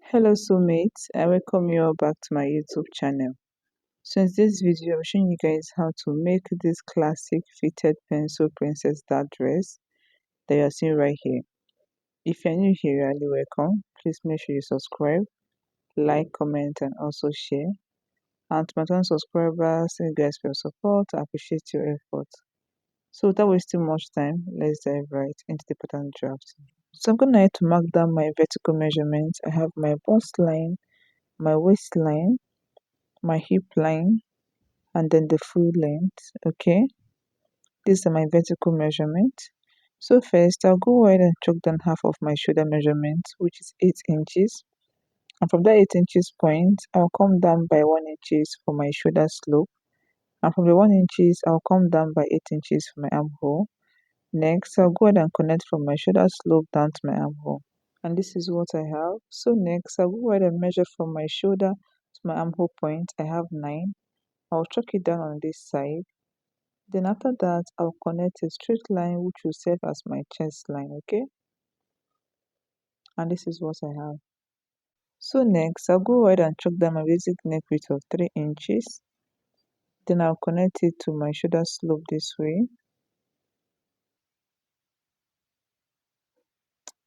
Hello soulmates, I welcome you all back to my YouTube channel. So in this video, I'm showing you guys how to make this classic fitted pencil princess dart dress that you're seeing right here. If you're new here, you're highly welcome. Please make sure you subscribe, like, comment, and also share. And to my 10 subscribers, thank you guys for your support. I appreciate your effort. So without wasting much time, let's dive right into the pattern draft. So I'm gonna need to mark down my vertical measurements. I have my bust line, my waistline, my hip line, and then the full length. Okay, these are my vertical measurements. So first I'll go ahead and chalk down half of my shoulder measurement, which is 8 inches, and from that 8 inches point I'll come down by 1 inches for my shoulder slope, and from the 1 inches I'll come down by 8 inches for my armhole. Next I'll go ahead and connect from my shoulder slope down to my armhole, and this is what I have. So next I'll go ahead and measure from my shoulder to my armhole point. I have 9. I'll chalk it down on this side. Then after that, I'll connect a straight line which will serve as my chest line, okay? And this is what I have. So next, I'll go ahead and chalk down my basic neck width of 3 inches. Then I'll connect it to my shoulder slope this way.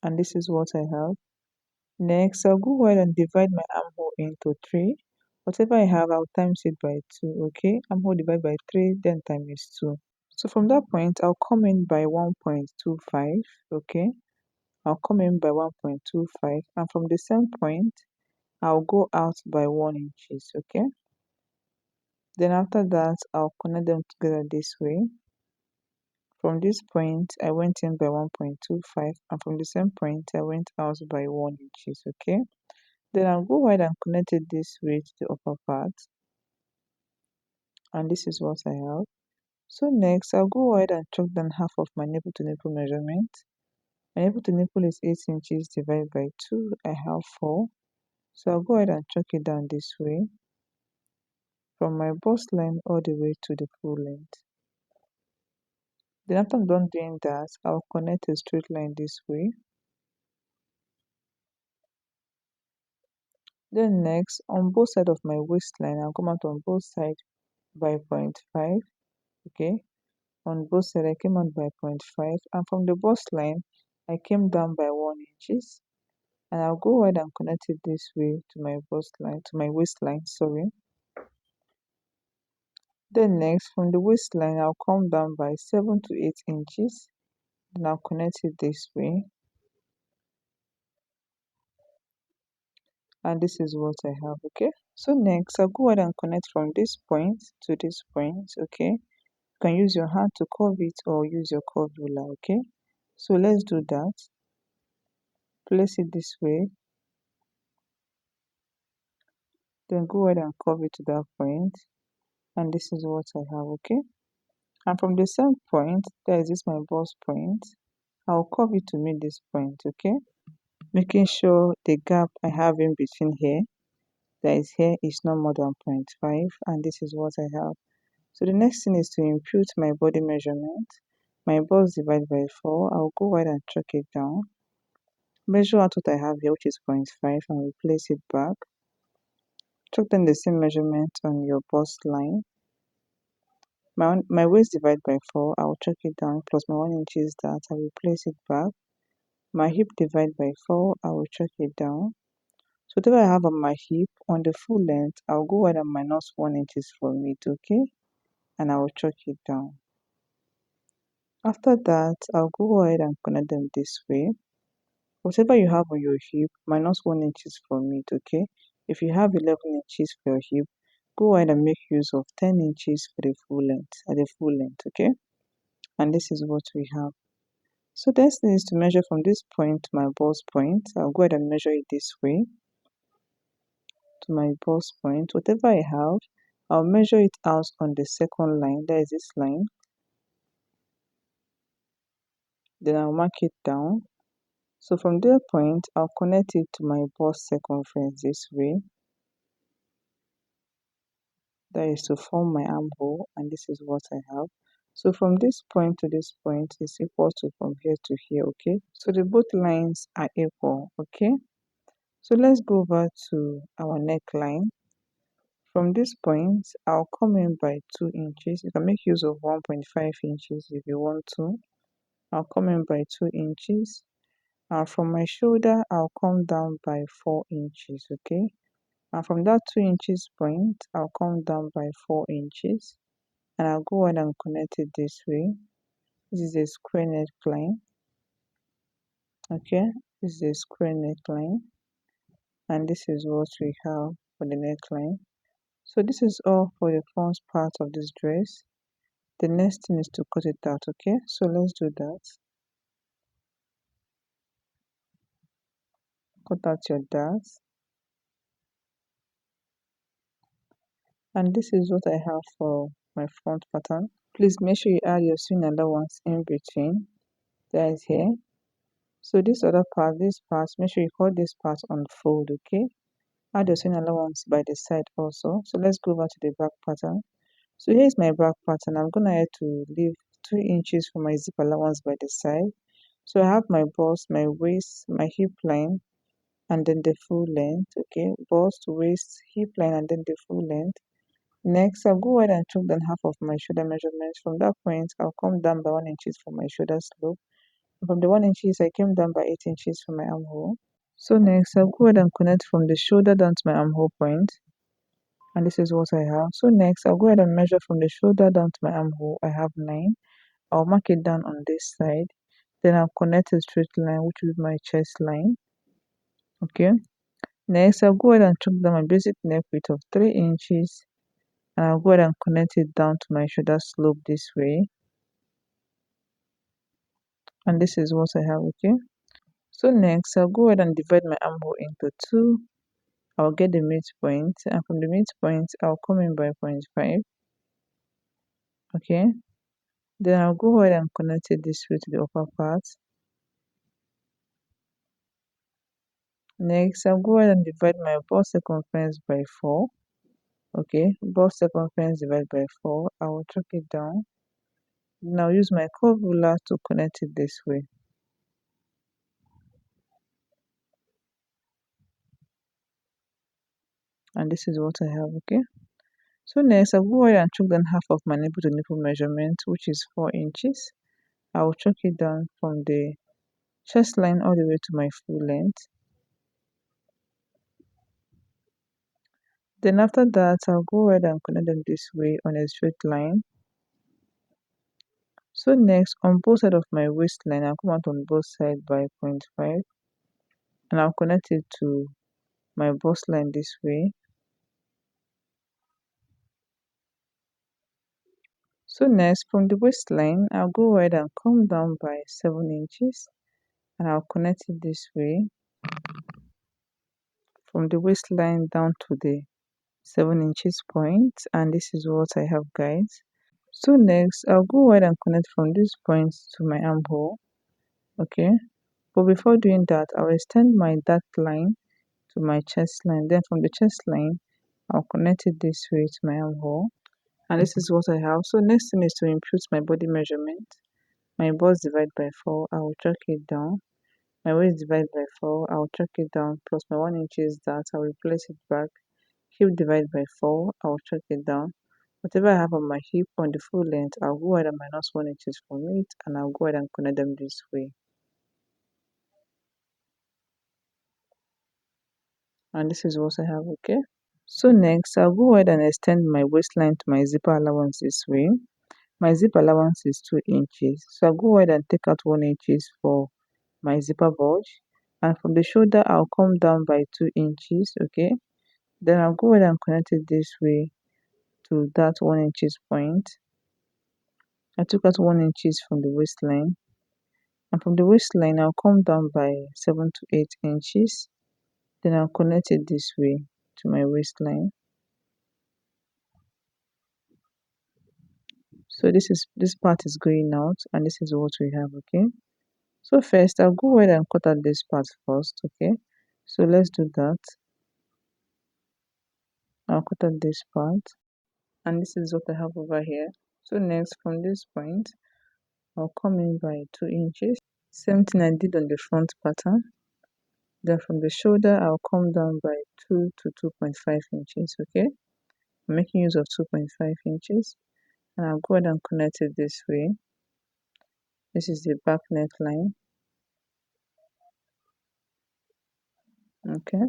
And this is what I have. Next, I'll go ahead and divide my armhole into 3. Whatever I have, I'll times it by 2, okay? Armhole divided by 3, then times 2. So from that point, I'll come in by 1.25, okay? I'll come in by 1.25, and from the same point I'll go out by 1 inches, okay? Then after that I'll connect them together this way. From this point I went in by 1.25, and from the same point I went out by 1 inches, okay? Then I'll go ahead and connect it this way to the upper part, and this is what I have. So next I'll go ahead and chalk down half of my nipple to nipple measurement. My nipple to nipple is 8 inches divided by 2. I have 4. So I'll go ahead and chalk it down this way from my bust line all the way to the full length. Then after I'm done doing that, I'll connect a straight line this way. Then next, on both sides of my waistline, I'll come out on both sides by 0.5. Okay, on both sides I came out by 0.5, and from the bust line I came down by 1 inches, and I'll go ahead and connect it this way to my bust line, to my waistline, sorry. Then next, from the waistline I'll come down by 7 to 8 inches, then I'll connect it this way, and this is what I have, okay? So next I'll go ahead and connect from this point to this point, okay? You can use your hand to curve it or use your curve ruler, okay? So let's do that. Place it this way, then go ahead and curve it to that point, and this is what I have, okay? And from the same point, that is this my bust point, I'll curve it to meet this point, okay? Making sure the gap I have in between here, that is here, is not more than 0.5, and this is what I have. So the next thing is to impute my body measurement. My bust divided by 4, I'll go ahead and chalk it down. Measure out what I have here, which is 0.5, and replace it back. Chalk down the same measurement on your bust line. My waist divided by 4, I'll chalk it down, plus my 1 inch is that, I'll replace it back. My hip divided by 4, I will chalk it down. So whatever I have on my hip, on the full length, I'll go ahead and minus 1 inches from it, okay? And I will chalk it down. After that, I'll go ahead and connect them this way. Whatever you have on your hip, minus 1 inches from it, okay? If you have 11 inches for your hip, go ahead and make use of 10 inches for the full length, at the full length, okay? And this is what we have. So the next thing is to measure from this point to my bust point. I'll go ahead and measure it this way to my bust point. Whatever I have, I'll measure it out on the second line, that is this line. Then I'll mark it down. So from that point, I'll connect it to my bust circumference this way. That is to form my armhole, and this is what I have. So from this point to this point is equal to from here to here, okay? So the both lines are equal, okay? So let's go over to our neckline. From this point, I'll come in by 2 inches. You can make use of 1.5 inches if you want to. I'll come in by 2 inches. And from my shoulder, I'll come down by 4 inches, okay? And from that 2 inches point, I'll come down by 4 inches. And I'll go ahead and connect it this way. This is a square neckline, okay? This is a square neckline. And this is what we have for the neckline. So this is all for the front part of this dress. The next thing is to cut it out, okay? So let's do that. Cut out your darts. And this is what I have for my front pattern. Please make sure you add your sewing allowance in between. That is here. So this other part, this part, make sure you cut this part on fold, okay? Add your sewing allowance by the side also. So let's go over to the back pattern. So here's my back pattern. I'm gonna have to leave 2 inches for my zip allowance by the side. So I have my bust, my waist, my hip line, and then the full length, okay? Bust, waist, hip line, and then the full length. Next, I'll go ahead and choke down half of my shoulder measurements. From that point, I'll come down by 1 inches for my shoulder slope. From the 1 inches, I came down by 8 inches for my armhole. So next, I'll go ahead and connect from the shoulder down to my armhole point. And this is what I have. So next, I'll go ahead and measure from the shoulder down to my armhole. I have 9. I'll mark it down on this side. Then I'll connect a straight line, which is my chest line. Okay. Next, I'll go ahead and choke down my basic neck width of 3 inches. And I'll go ahead and connect it down to my shoulder slope this way. And this is what I have, okay? So next, I'll go ahead and divide my armhole into 2. I'll get the midpoint, and from the midpoint, I'll come in by 0.5, okay? Then I'll go ahead and connect it this way to the upper part. Next, I'll go ahead and divide my bust circumference by 4, okay? Bust circumference divided by 4. I will track it down. Then I'll use my curve ruler to connect it this way. And this is what I have, okay? So next, I'll go ahead and choke down half of my nipple to nipple measurement, which is 4 inches. I will choke it down from the chest line all the way to my full length. Then after that, I'll go ahead and connect them this way on a straight line. So next, on both sides of my waistline, I'll come out on both sides by 0.5. And I'll connect it to my bust line this way. So next, from the waistline, I'll go ahead and come down by 7 inches. And I'll connect it this way. From the waistline down to the 7 inches point. And this is what I have, guys. So next, I'll go ahead and connect from this point to my armhole, okay? But before doing that, I'll extend my dart line to my chest line. Then from the chest line, I'll connect it this way to my armhole. And this is what I have. So next thing is to impute my body measurement. My bust divided by 4, I will track it down. My waist divided by 4, I will track it down. Plus my 1 inches dart, I will place it back. Hip divided by 4, I will track it down. Whatever I have on my hip on the full length, I'll go ahead and minus 1 inches from it, and I'll go ahead and connect them this way. And this is what I have, okay? So next, I'll go ahead and extend my waistline to my zipper allowance this way. My zip allowance is 2 inches. So I'll go ahead and take out 1 inches for my zipper bulge. And from the shoulder, I'll come down by 2 inches, okay? Then I'll go ahead and connect it this way to that 1 inches point. I took out 1 inches from the waistline. And from the waistline, I'll come down by 7 to 8 inches. Then I'll connect it this way to my waistline. So this part is going out, and this is what we have, okay? So first, I'll go ahead and cut out this part first, okay? So let's do that. I'll cut out this part, and this is what I have over here. So next, from this point, I'll come in by 2 inches. Same thing I did on the front pattern. Then from the shoulder, I'll come down by 2 to 2.5 inches, okay? I'm making use of 2.5 inches. And I'll go ahead and connect it this way. This is the back neckline, okay?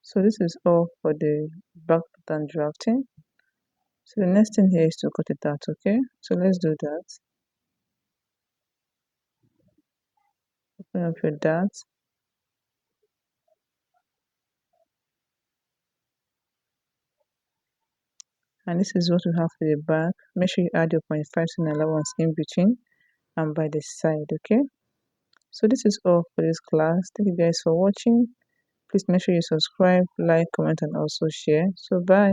So this is all for the back pattern drafting. So the next thing here is to cut it out, okay? So let's do that. Open up your dart. And this is what we have for the back. Make sure you add your 0.5 cent allowance in between and by the side, okay? So this is all for this class. Thank you guys for watching. Please make sure you subscribe, like, comment, and also share. So bye.